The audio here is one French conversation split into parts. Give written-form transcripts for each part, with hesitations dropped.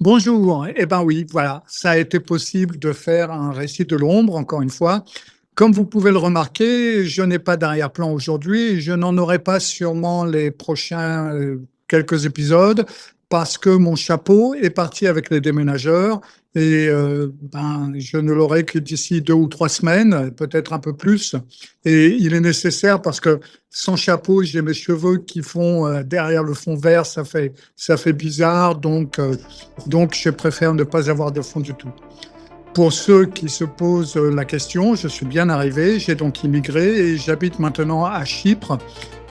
Bonjour, eh ben oui, voilà, ça a été possible de faire un récit de l'ombre, encore une fois. Comme vous pouvez le remarquer, je n'ai pas d'arrière-plan aujourd'hui et je n'en aurai pas sûrement les prochains, quelques épisodes parce que mon chapeau est parti avec les déménageurs et ben, je ne l'aurai que d'ici 2 ou 3 semaines, peut-être un peu plus et il est nécessaire parce que sans chapeau, j'ai mes cheveux qui font, derrière le fond vert, ça fait bizarre donc je préfère ne pas avoir de fond du tout. Pour ceux qui se posent la question, je suis bien arrivé, j'ai donc immigré et j'habite maintenant à Chypre,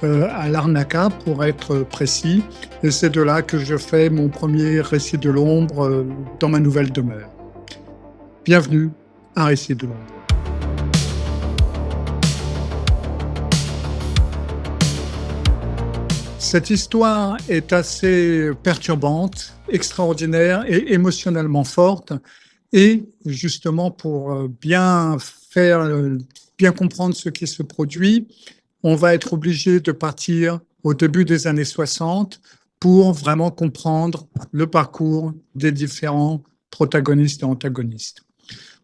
à Larnaca pour être précis. Et c'est de là que je fais mon premier récit de l'ombre dans ma nouvelle demeure. Bienvenue à Récit de l'ombre. Cette histoire est assez perturbante, extraordinaire et émotionnellement forte. Et justement, pour bien comprendre ce qui se produit, on va être obligé de partir au début des années 60 pour vraiment comprendre le parcours des différents protagonistes et antagonistes.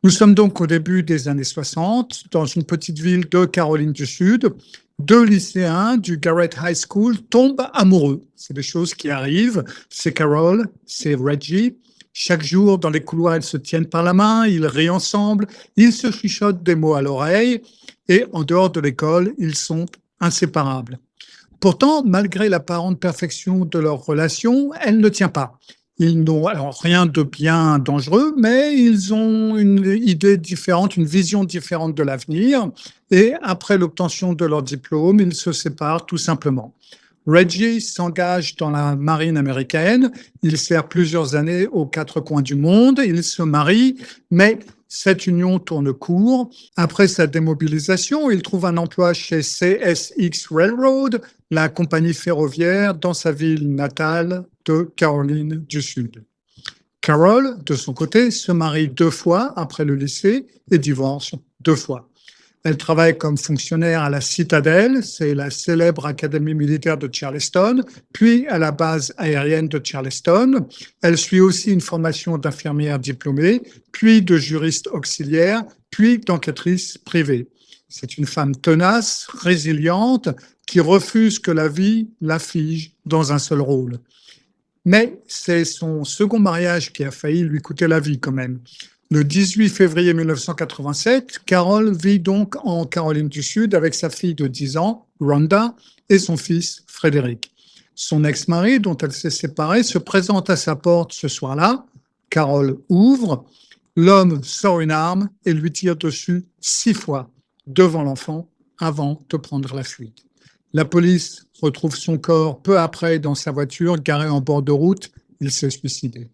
Nous sommes donc au début des années 60, dans une petite ville de Caroline du Sud. Deux lycéens du Garrett High School tombent amoureux. C'est des choses qui arrivent. C'est Carol, c'est Reggie. Chaque jour, dans les couloirs, ils se tiennent par la main, ils rient ensemble, ils se chuchotent des mots à l'oreille, et en dehors de l'école, ils sont inséparables. Pourtant, malgré l'apparente perfection de leur relation, elle ne tient pas. Ils n'ont alors rien de bien dangereux, mais ils ont une idée différente, une vision différente de l'avenir. Et après l'obtention de leur diplôme, ils se séparent tout simplement. Reggie s'engage dans la marine américaine. Il sert plusieurs années aux quatre coins du monde. Il se marie, mais cette union tourne court. Après sa démobilisation, il trouve un emploi chez CSX Railroad, la compagnie ferroviaire, dans sa ville natale de Caroline du Sud. Carol, de son côté, se marie 2 fois après le lycée et divorce 2 fois. Elle travaille comme fonctionnaire à la Citadelle, c'est la célèbre académie militaire de Charleston, puis à la base aérienne de Charleston. Elle suit aussi une formation d'infirmière diplômée, puis de juriste auxiliaire, puis d'enquêtrice privée. C'est une femme tenace, résiliente, qui refuse que la vie la fige dans un seul rôle. Mais c'est son second mariage qui a failli lui coûter la vie quand même. Le 18 février 1987, Carol vit donc en Caroline du Sud avec sa fille de 10 ans, Rhonda, et son fils, Frédéric. Son ex-mari, dont elle s'est séparée, se présente à sa porte ce soir-là. Carol ouvre. L'homme sort une arme et lui tire dessus 6 fois devant l'enfant avant de prendre la fuite. La police retrouve son corps peu après dans sa voiture, garée en bord de route. Il s'est suicidé.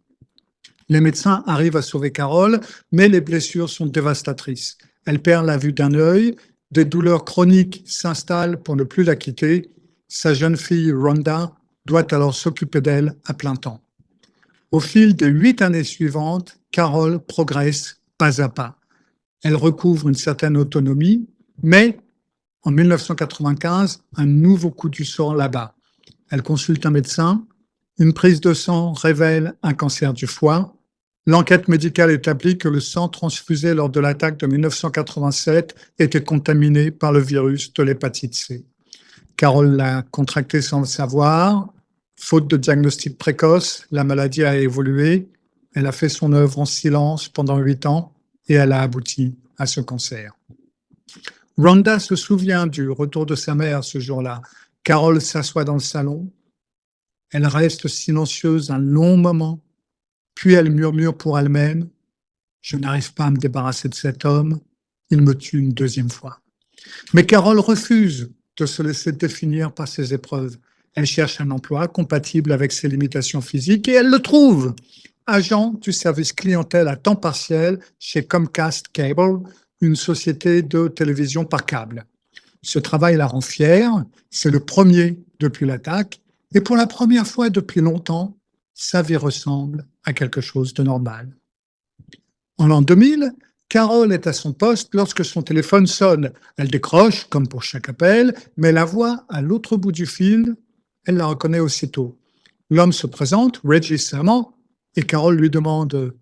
Les médecins arrivent à sauver Carol, mais les blessures sont dévastatrices. Elle perd la vue d'un œil, des douleurs chroniques s'installent pour ne plus la quitter. Sa jeune fille, Rhonda, doit alors s'occuper d'elle à plein temps. Au fil des 8 années suivantes, Carol progresse pas à pas. Elle recouvre une certaine autonomie, mais en 1995, un nouveau coup du sort l'abat. Elle consulte un médecin. Une prise de sang révèle un cancer du foie. L'enquête médicale établit que le sang transfusé lors de l'attaque de 1987 était contaminé par le virus de l'hépatite C. Carol l'a contracté sans le savoir. Faute de diagnostic précoce, la maladie a évolué. Elle a fait son œuvre en silence pendant 8 ans et elle a abouti à ce cancer. Rhonda se souvient du retour de sa mère ce jour-là. Carol s'assoit dans le salon. Elle reste silencieuse un long moment, puis elle murmure pour elle-même « Je n'arrive pas à me débarrasser de cet homme, il me tue une deuxième fois ». Mais Carol refuse de se laisser définir par ses épreuves. Elle cherche un emploi compatible avec ses limitations physiques et elle le trouve. Agent du service clientèle à temps partiel chez Comcast Cable, une société de télévision par câble. Ce travail la rend fière, c'est le premier depuis l'attaque, et pour la première fois depuis longtemps, sa vie ressemble à quelque chose de normal. En l'an 2000, Carol est à son poste lorsque son téléphone sonne. Elle décroche, comme pour chaque appel, mais la voix à l'autre bout du fil, elle la reconnaît aussitôt. L'homme se présente, Reggie Sermon. Et Carol lui demande,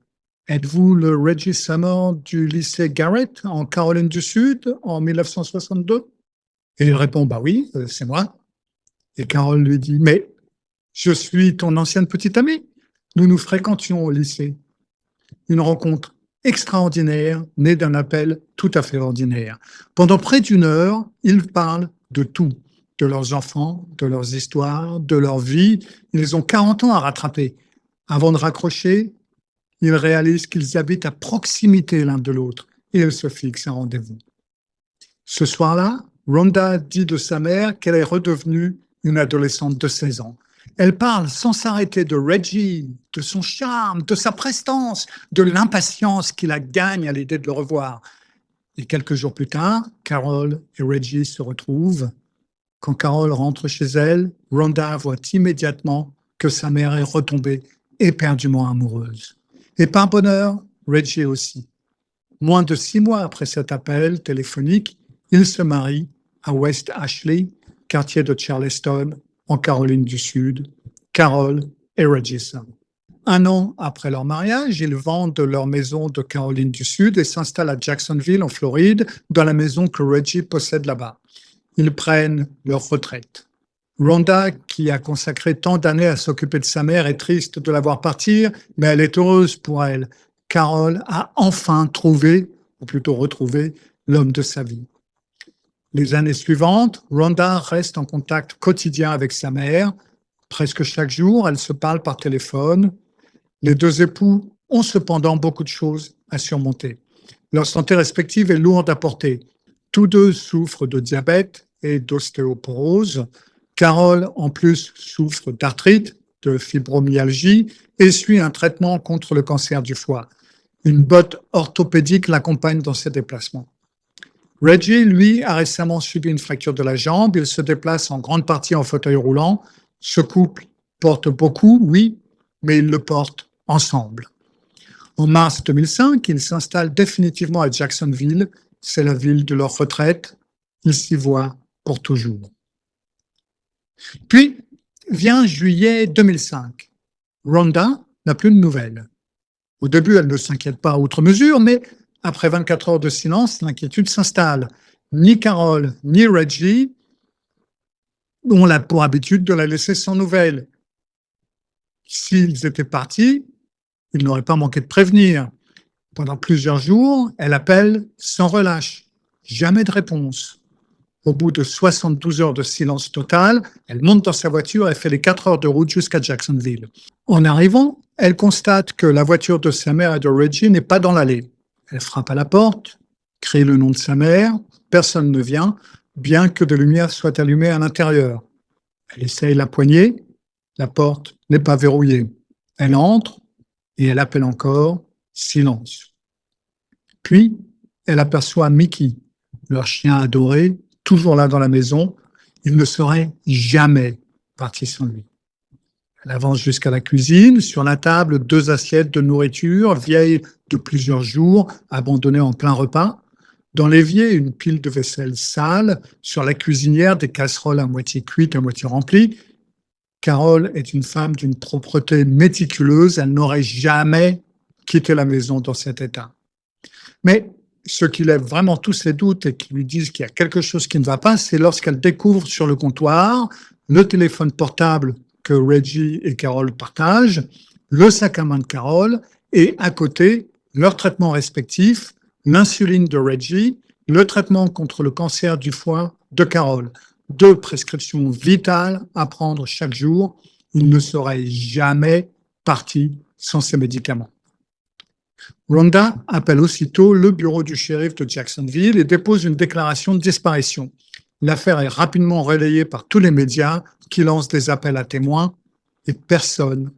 êtes-vous le Reggie Summer du lycée Garrett en Caroline du Sud en 1962? Et il répond, bah oui, c'est moi. Et Carol lui dit, mais je suis ton ancienne petite amie. Nous nous fréquentions au lycée. Une rencontre extraordinaire, née d'un appel tout à fait ordinaire. Pendant près d'une heure, ils parlent de tout, de leurs enfants, de leurs histoires, de leur vie. Ils ont 40 ans à rattraper. Avant de raccrocher, ils réalisent qu'ils habitent à proximité l'un de l'autre et ils se fixent un rendez-vous. Ce soir-là, Rhonda dit de sa mère qu'elle est redevenue une adolescente de 16 ans. Elle parle sans s'arrêter de Reggie, de son charme, de sa prestance, de l'impatience qui la gagne à l'idée de le revoir. Et quelques jours plus tard, Carol et Reggie se retrouvent. Quand Carol rentre chez elle, Rhonda voit immédiatement que sa mère est retombée éperdument amoureuse. Et par bonheur, Reggie aussi. Moins de 6 mois après cet appel téléphonique, ils se marient à West Ashley, quartier de Charleston, en Caroline du Sud, Carol et Reggie. 1 an après leur mariage, ils vendent leur maison de Caroline du Sud et s'installent à Jacksonville, en Floride, dans la maison que Reggie possède là-bas. Ils prennent leur retraite. Rhonda, qui a consacré tant d'années à s'occuper de sa mère, est triste de la voir partir, mais elle est heureuse pour elle. Carol a enfin trouvé, ou plutôt retrouvé, l'homme de sa vie. Les années suivantes, Rhonda reste en contact quotidien avec sa mère. Presque chaque jour, elles se parlent par téléphone. Les deux époux ont cependant beaucoup de choses à surmonter. Leur santé respective est lourde à porter. Tous deux souffrent de diabète et d'ostéoporose. Carol, en plus, souffre d'arthrite, de fibromyalgie et suit un traitement contre le cancer du foie. Une botte orthopédique l'accompagne dans ses déplacements. Reggie, lui, a récemment subi une fracture de la jambe. Il se déplace en grande partie en fauteuil roulant. Ce couple porte beaucoup, oui, mais ils le portent ensemble. En mars 2005, ils s'installent définitivement à Jacksonville. C'est la ville de leur retraite. Ils s'y voient pour toujours. Puis vient juillet 2005. Rhonda n'a plus de nouvelles. Au début, elle ne s'inquiète pas outre mesure, mais après 24 heures de silence, l'inquiétude s'installe. Ni Carol, ni Reggie ont pour habitude de la laisser sans nouvelles. S'ils étaient partis, ils n'auraient pas manqué de prévenir. Pendant plusieurs jours, elle appelle sans relâche. Jamais de réponse. Au bout de 72 heures de silence total, elle monte dans sa voiture et fait les 4 heures de route jusqu'à Jacksonville. En arrivant, elle constate que la voiture de sa mère et de Reggie n'est pas dans l'allée. Elle frappe à la porte, crie le nom de sa mère, personne ne vient, bien que des lumières soient allumées à l'intérieur. Elle essaye la poignée, la porte n'est pas verrouillée. Elle entre et elle appelle encore, silence. Puis, elle aperçoit Mickey, leur chien adoré, toujours là dans la maison. Il ne serait jamais parti sans lui. Elle avance jusqu'à la cuisine. Sur la table, 2 assiettes de nourriture, vieilles de plusieurs jours, abandonnées en plein repas. Dans l'évier, une pile de vaisselle sale. Sur la cuisinière, des casseroles à moitié cuites, à moitié remplies. Carol est une femme d'une propreté méticuleuse. Elle n'aurait jamais quitté la maison dans cet état. Mais ce qui lève vraiment tous ses doutes et qui lui disent qu'il y a quelque chose qui ne va pas, c'est lorsqu'elle découvre sur le comptoir le téléphone portable que Reggie et Carol partagent, le sac à main de Carol et à côté, leurs traitements respectifs, l'insuline de Reggie, le traitement contre le cancer du foie de Carol. 2 prescriptions vitales à prendre chaque jour. Il ne serait jamais parti sans ces médicaments. Rhonda appelle aussitôt le bureau du shérif de Jacksonville et dépose une déclaration de disparition. L'affaire est rapidement relayée par tous les médias qui lancent des appels à témoins et personne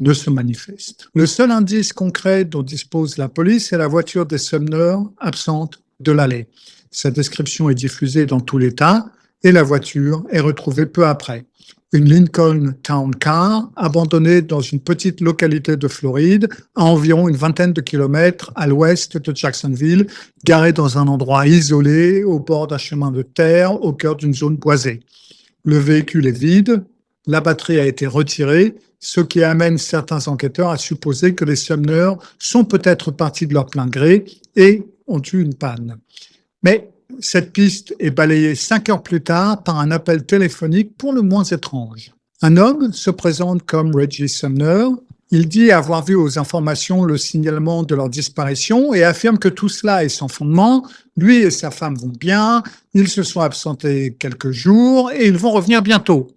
ne se manifeste. Le seul indice concret dont dispose la police est la voiture des Sumner absente de l'allée. Sa description est diffusée dans tout l'État et la voiture est retrouvée peu après. Une Lincoln Town Car abandonnée dans une petite localité de Floride, à environ une 20aine de kilomètres à l'ouest de Jacksonville, garée dans un endroit isolé, au bord d'un chemin de terre, au cœur d'une zone boisée. Le véhicule est vide, la batterie a été retirée ce qui amène certains enquêteurs à supposer que les Sumner sont peut-être partis de leur plein gré et ont eu une panne. Mais cette piste est balayée 5 heures plus tard par un appel téléphonique pour le moins étrange. Un homme se présente comme Reggie Sumner. Il dit avoir vu aux informations le signalement de leur disparition et affirme que tout cela est sans fondement. Lui et sa femme vont bien, ils se sont absentés quelques jours et ils vont revenir bientôt.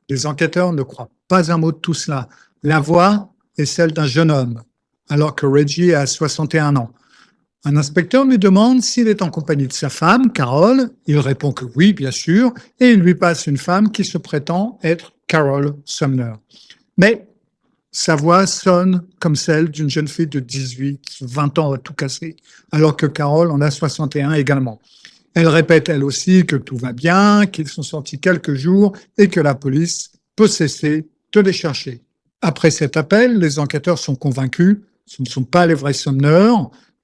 Les enquêteurs ne croient pas un mot de tout cela. La voix est celle d'un jeune homme, alors que Reggie a 61 ans. Un inspecteur lui demande s'il est en compagnie de sa femme, Carol. Il répond que oui, bien sûr, et il lui passe une femme qui se prétend être Carol Sumner. Mais sa voix sonne comme celle d'une jeune fille de 18, 20 ans à tout casser, alors que Carol en a 61 également. Elle répète elle aussi que tout va bien, qu'ils sont sortis quelques jours et que la police peut cesser de les chercher. Après cet appel, les enquêteurs sont convaincus, ce ne sont pas les vrais Sumner,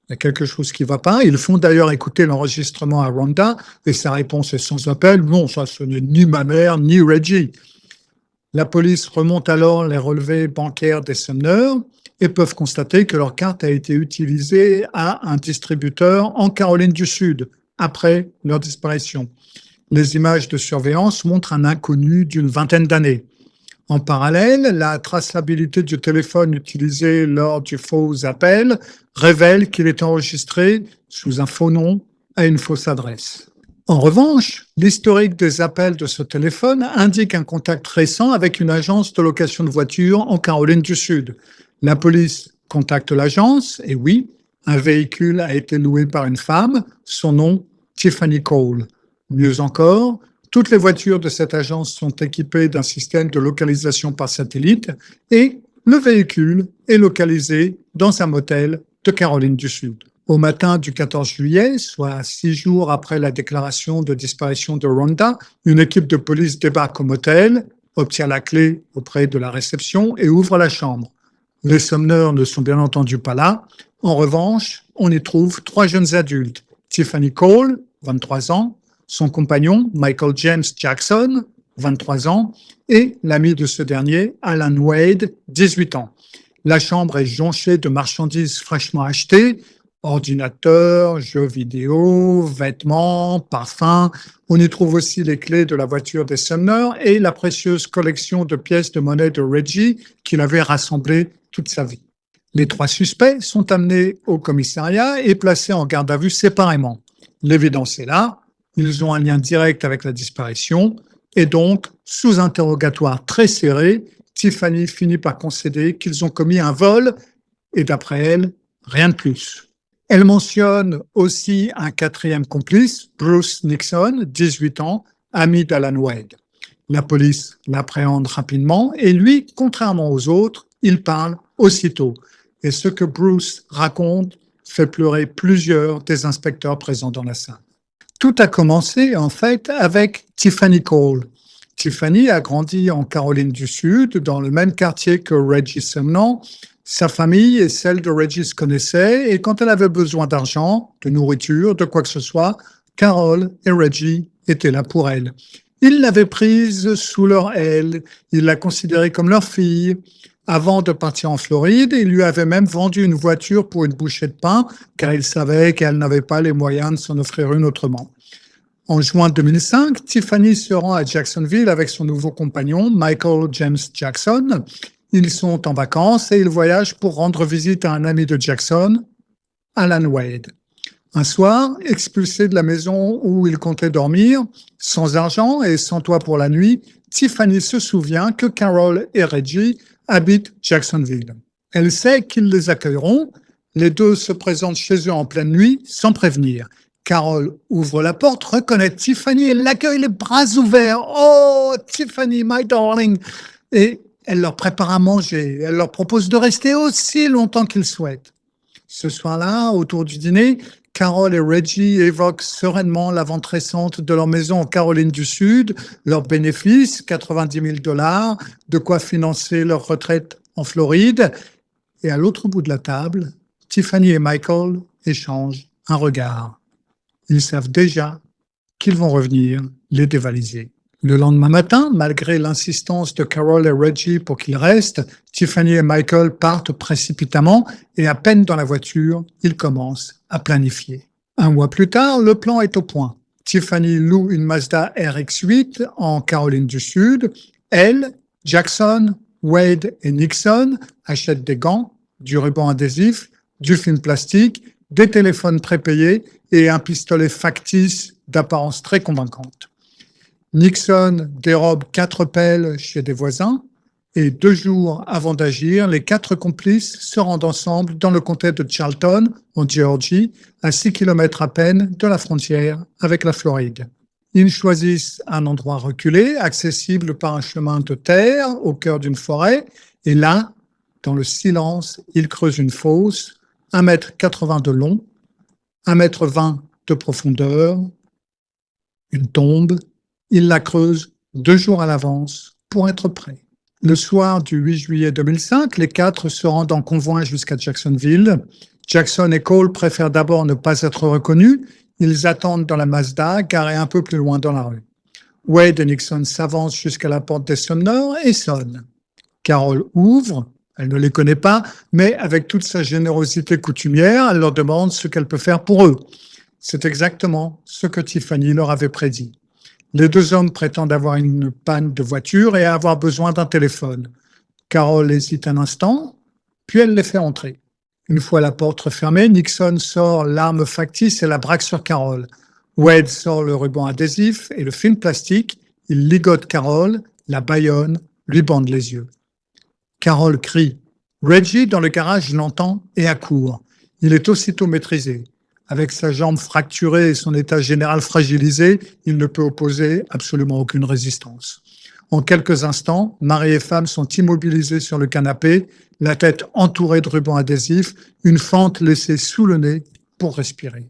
il y a quelque chose qui ne va pas. Ils font d'ailleurs écouter l'enregistrement à Rhonda et sa réponse est sans appel. Non, ça ce n'est ni ma mère ni Reggie. La police remonte alors les relevés bancaires des Sumner et peuvent constater que leur carte a été utilisée à un distributeur en Caroline du Sud après leur disparition. Les images de surveillance montrent un inconnu d'une vingtaine d'années. En parallèle, la traçabilité du téléphone utilisé lors du faux appel révèle qu'il est enregistré sous un faux nom à une fausse adresse. En revanche, l'historique des appels de ce téléphone indique un contact récent avec une agence de location de voitures en Caroline du Sud. La police contacte l'agence et oui, un véhicule a été loué par une femme, son nom Tiffany Cole. Mieux encore, toutes les voitures de cette agence sont équipées d'un système de localisation par satellite et le véhicule est localisé dans un motel de Caroline du Sud. Au matin du 14 juillet, soit 6 jours après la déclaration de disparition de Rhonda, une équipe de police débarque au motel, obtient la clé auprès de la réception et ouvre la chambre. Les Sumner ne sont bien entendu pas là. En revanche, on y trouve 3 jeunes adultes. Tiffany Cole, 23 ans, son compagnon Michael James Jackson, 23 ans, et l'ami de ce dernier, Alan Wade, 18 ans. La chambre est jonchée de marchandises fraîchement achetées, ordinateurs, jeux vidéo, vêtements, parfums. On y trouve aussi les clés de la voiture des Sumner et la précieuse collection de pièces de monnaie de Reggie qu'il avait rassemblées toute sa vie. Les 3 suspects sont amenés au commissariat et placés en garde à vue séparément. L'évidence est là, ils ont un lien direct avec la disparition et donc, sous interrogatoire très serré, Tiffany finit par concéder qu'ils ont commis un vol et d'après elle, rien de plus. Elle mentionne aussi un 4e complice, Bruce Nixon, 18 ans, ami d'Alan Wade. La police l'appréhende rapidement et lui, contrairement aux autres, il parle aussitôt. Et ce que Bruce raconte fait pleurer plusieurs des inspecteurs présents dans la salle. Tout a commencé en fait avec Tiffany Cole. Tiffany a grandi en Caroline du Sud, dans le même quartier que Reggie Sumner. Sa famille et celle de Reggie se connaissaient et quand elle avait besoin d'argent, de nourriture, de quoi que ce soit, Carol et Reggie étaient là pour elle. Ils l'avaient prise sous leur aile, ils la considéraient comme leur fille. Avant de partir en Floride, il lui avait même vendu une voiture pour une bouchée de pain, car il savait qu'elle n'avait pas les moyens de s'en offrir une autrement. En juin 2005, Tiffany se rend à Jacksonville avec son nouveau compagnon, Michael James Jackson. Ils sont en vacances et ils voyagent pour rendre visite à un ami de Jackson, Alan Wade. Un soir, expulsé de la maison où il comptait dormir, sans argent et sans toit pour la nuit, Tiffany se souvient que Carol et Reggie habitent Jacksonville. Elle sait qu'ils les accueilleront. Les deux se présentent chez eux en pleine nuit, sans prévenir. Carol ouvre la porte, reconnaît Tiffany et l'accueille les bras ouverts. « Oh, Tiffany, my darling !» Et elle leur prépare à manger. Elle leur propose de rester aussi longtemps qu'ils souhaitent. Ce soir-là, autour du dîner, Carol et Reggie évoquent sereinement la vente récente de leur maison en Caroline du Sud, leurs bénéfices, 90 000 $, de quoi financer leur retraite en Floride. Et à l'autre bout de la table, Tiffany et Michael échangent un regard. Ils savent déjà qu'ils vont revenir les dévaliser. Le lendemain matin, malgré l'insistance de Carol et Reggie pour qu'ils restent, Tiffany et Michael partent précipitamment et à peine dans la voiture, ils commencent à planifier. Un mois plus tard, le plan est au point. Tiffany loue une Mazda RX-8 en Caroline du Sud. Elle, Jackson, Wade et Nixon achètent des gants, du ruban adhésif, du film plastique, des téléphones prépayés et un pistolet factice d'apparence très convaincante. Nixon dérobe 4 pelles chez des voisins et 2 jours avant d'agir, les 4 complices se rendent ensemble dans le comté de Charlton, en Géorgie, à 6 km à peine de la frontière avec la Floride. Ils choisissent un endroit reculé, accessible par un chemin de terre au cœur d'une forêt, et là, dans le silence, ils creusent une fosse, 1,80 m de long, 1,20 m de profondeur, une tombe. Ils la creusent 2 jours à l'avance pour être prêts. Le soir du 8 juillet 2005, les 4 se rendent en convoi jusqu'à Jacksonville. Jackson et Cole préfèrent d'abord ne pas être reconnus. Ils attendent dans la Mazda, garée un peu plus loin dans la rue. Wade et Nixon s'avancent jusqu'à la porte des Sumner et sonnent. Carol ouvre, elle ne les connaît pas, mais avec toute sa générosité coutumière, elle leur demande ce qu'elle peut faire pour eux. C'est exactement ce que Tiffany leur avait prédit. Les 2 hommes prétendent avoir une panne de voiture et avoir besoin d'un téléphone. Carol hésite un instant, puis elle les fait entrer. Une fois la porte refermée, Nixon sort l'arme factice et la braque sur Carol. Wade sort le ruban adhésif et le film plastique. Il ligote Carol, la bâillonne, lui bande les yeux. Carol crie. Reggie, dans le garage, l'entend et accourt. Il est aussitôt maîtrisé. Avec sa jambe fracturée et son état général fragilisé, il ne peut opposer absolument aucune résistance. En quelques instants, mari et femme sont immobilisés sur le canapé, la tête entourée de rubans adhésifs, une fente laissée sous le nez pour respirer.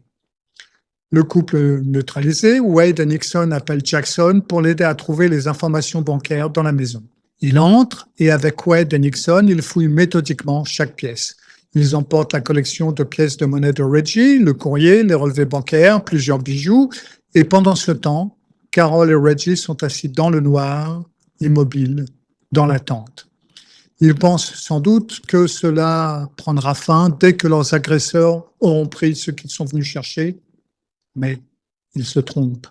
Le couple neutralisé, Wade et Nixon appellent Jackson pour l'aider à trouver les informations bancaires dans la maison. Il entre et avec Wade et Nixon, il fouille méthodiquement chaque pièce. Ils emportent la collection de pièces de monnaie de Reggie, le courrier, les relevés bancaires, plusieurs bijoux. Et pendant ce temps, Carol et Reggie sont assis dans le noir, immobiles, dans l'attente. Ils pensent sans doute que cela prendra fin dès que leurs agresseurs auront pris ce qu'ils sont venus chercher, mais ils se trompent.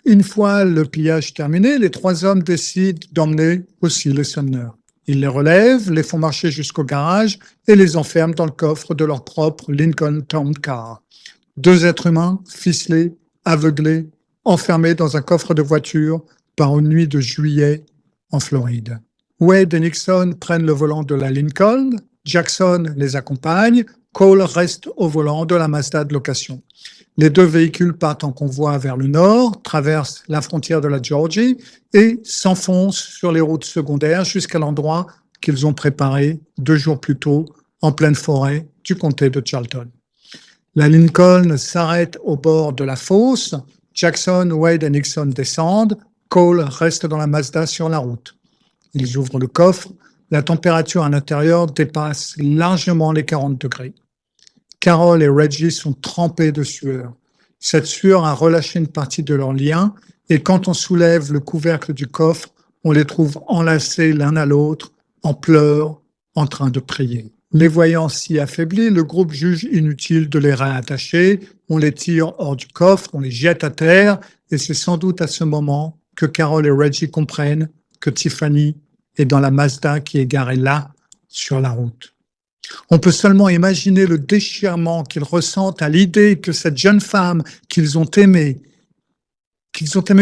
Une fois le pillage terminé, les 3 hommes décident d'emmener aussi les Sumner. Ils les relèvent, les font marcher jusqu'au garage et les enferment dans le coffre de leur propre Lincoln Town Car. 2 êtres humains, ficelés, aveuglés, enfermés dans un coffre de voiture par une nuit de juillet en Floride. Wade et Nixon prennent le volant de la Lincoln, Jackson les accompagne, Cole reste au volant de la Mazda de location. Les 2 véhicules partent en convoi vers le nord, traversent la frontière de la Géorgie et s'enfoncent sur les routes secondaires jusqu'à l'endroit qu'ils ont préparé 2 jours plus tôt en pleine forêt du comté de Charlton. La Lincoln s'arrête au bord de la fosse. Jackson, Wade et Nixon descendent. Cole reste dans la Mazda sur la route. Ils ouvrent le coffre. La température à l'intérieur dépasse largement les 40 degrés. Carol et Reggie sont trempés de sueur. Cette sueur a relâché une partie de leur lien et quand on soulève le couvercle du coffre, on les trouve enlacés l'un à l'autre, en pleurs, en train de prier. Les voyant si affaiblis, le groupe juge inutile de les réattacher. On les tire hors du coffre, on les jette à terre et c'est sans doute à ce moment que Carol et Reggie comprennent que Tiffany est dans la Mazda qui est garée là, sur la route. On peut seulement imaginer le déchirement qu'ils ressentent à l'idée que cette jeune femme qu'ils ont aimée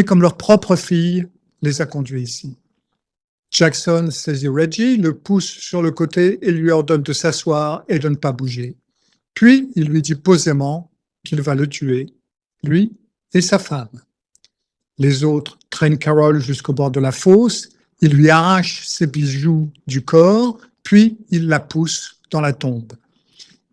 comme leur propre fille, les a conduits ici. Jackson saisit Reggie, le pousse sur le côté et lui ordonne de s'asseoir et de ne pas bouger. Puis, il lui dit posément qu'il va le tuer, lui et sa femme. Les autres traînent Carol jusqu'au bord de la fosse, ils lui arrachent ses bijoux du corps, puis ils la poussent dans la tombe.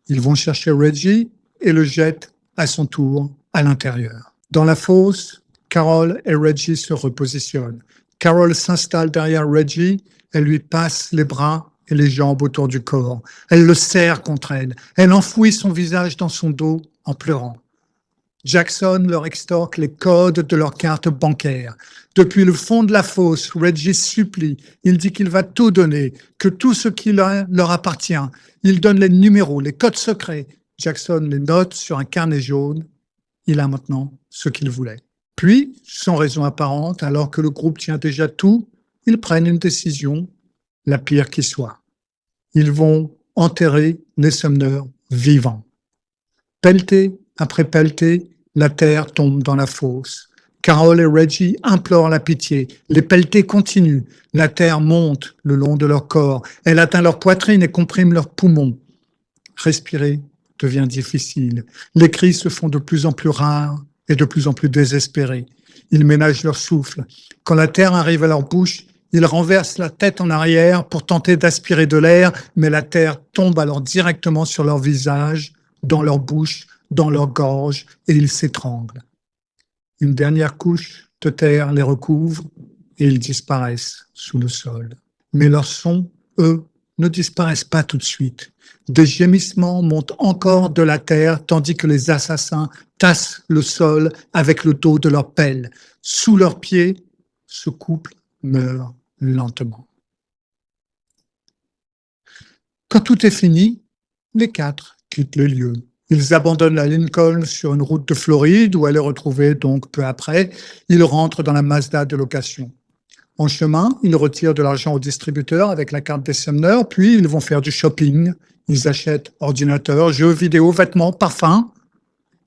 Ils vont chercher Reggie et le jettent à son tour à l'intérieur. Dans la fosse, Carol et Reggie se repositionnent. Carol s'installe derrière Reggie, elle lui passe les bras et les jambes autour du corps. Elle le serre contre elle. Elle enfouit son visage dans son dos en pleurant. Jackson leur extorque les codes de leur carte bancaire. Depuis le fond de la fosse, Reggie supplie. Il dit qu'il va tout donner, que tout ce qui leur appartient. Il donne les numéros, les codes secrets. Jackson les note sur un carnet jaune. Il a maintenant ce qu'il voulait. Puis, sans raison apparente, alors que le groupe tient déjà tout, ils prennent une décision, la pire qui soit. Ils vont enterrer les Sumner vivants. Pelleté après pelleté, la terre tombe dans la fosse. Carol et Reggie implorent la pitié. Les pelletés continuent. La terre monte le long de leur corps. Elle atteint leur poitrine et comprime leurs poumons. Respirer devient difficile. Les cris se font de plus en plus rares et de plus en plus désespérés. Ils ménagent leur souffle. Quand la terre arrive à leur bouche, ils renversent la tête en arrière pour tenter d'aspirer de l'air, mais la terre tombe alors directement sur leur visage, dans leur bouche, dans leur gorge, et ils s'étranglent. Une dernière couche de terre les recouvre et ils disparaissent sous le sol. Mais leurs sons, eux, ne disparaissent pas tout de suite. Des gémissements montent encore de la terre tandis que les assassins tassent le sol avec le dos de leur pelle. Sous leurs pieds, ce couple meurt lentement. Quand tout est fini, les quatre quittent le lieu. Ils abandonnent la Lincoln sur une route de Floride où elle est retrouvée donc peu après. Ils rentrent dans la Mazda de location. En chemin, ils retirent de l'argent au distributeur avec la carte des Sumner, puis ils vont faire du shopping. Ils achètent ordinateurs, jeux vidéo, vêtements, parfums.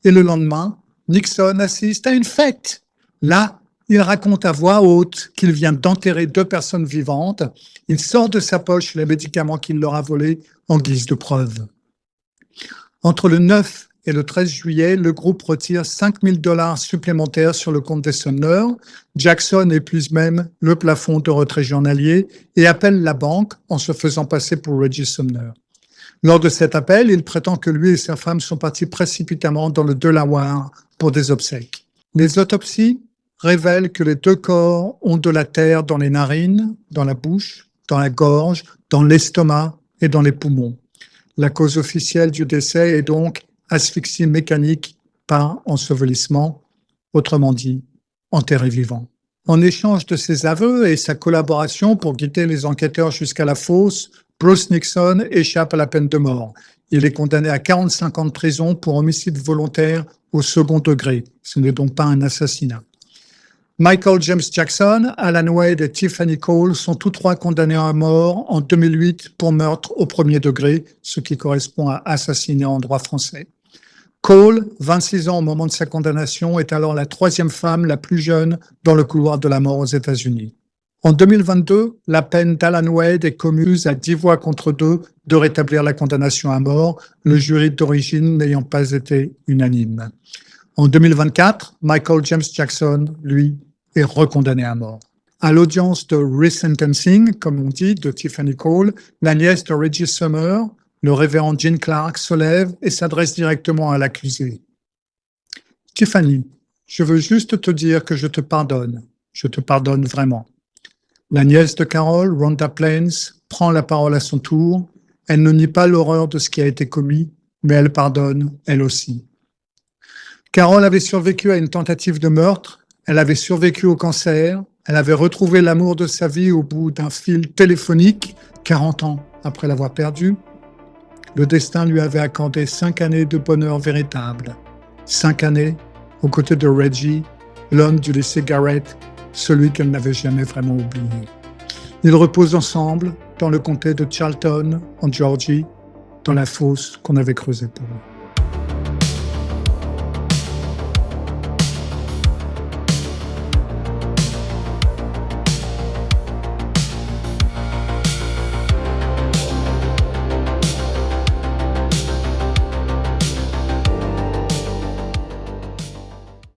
Et le lendemain, Nixon assiste à une fête. Là, il raconte à voix haute qu'il vient d'enterrer 2 personnes vivantes. Il sort de sa poche les médicaments qu'il leur a volés en guise de preuve. Entre le 9 et le 13 juillet, le groupe retire $5 000 supplémentaires sur le compte des Sumner. Jackson épuise même le plafond de retrait journalier et appelle la banque en se faisant passer pour Reggie Sumner. Lors de cet appel, il prétend que lui et sa femme sont partis précipitamment dans le Delaware pour des obsèques. Les autopsies révèlent que les 2 corps ont de la terre dans les narines, dans la bouche, dans la gorge, dans l'estomac et dans les poumons. La cause officielle du décès est donc asphyxie mécanique par ensevelissement, autrement dit, enterré vivant. En échange de ses aveux et sa collaboration pour guider les enquêteurs jusqu'à la fosse, Bruce Nixon échappe à la peine de mort. Il est condamné à 45 ans de prison pour homicide volontaire au second degré. Ce n'est donc pas un assassinat. Michael James Jackson, Alan Wade et Tiffany Cole sont tous 3 condamnés à mort en 2008 pour meurtre au premier degré, ce qui correspond à assassiné en droit français. Cole, 26 ans au moment de sa condamnation, est alors la 3e femme la plus jeune dans le couloir de la mort aux États-Unis. En 2022, la peine d'Alan Wade est commue à 10 voix contre 2 de rétablir la condamnation à mort, le jury d'origine n'ayant pas été unanime. En 2024, Michael James Jackson, lui, est recondamné à mort. À l'audience de resentencing, comme on dit, de Tiffany Cole, la nièce de Reggie Sumner, le révérend Gene Clark, se lève et s'adresse directement à l'accusé. « Tiffany, je veux juste te dire que je te pardonne. Je te pardonne vraiment. » La nièce de Carol, Rhonda Plains, prend la parole à son tour. Elle ne nie pas l'horreur de ce qui a été commis, mais elle pardonne, elle aussi. Carol avait survécu à une tentative de meurtre, elle avait survécu au cancer, elle avait retrouvé l'amour de sa vie au bout d'un fil téléphonique, 40 ans après l'avoir perdu. Le destin lui avait accordé 5 années de bonheur véritable. 5 années aux côtés de Reggie, l'homme du lycée Garrett, celui qu'elle n'avait jamais vraiment oublié. Ils reposent ensemble dans le comté de Charlton, en Georgie, dans la fosse qu'on avait creusée pour eux.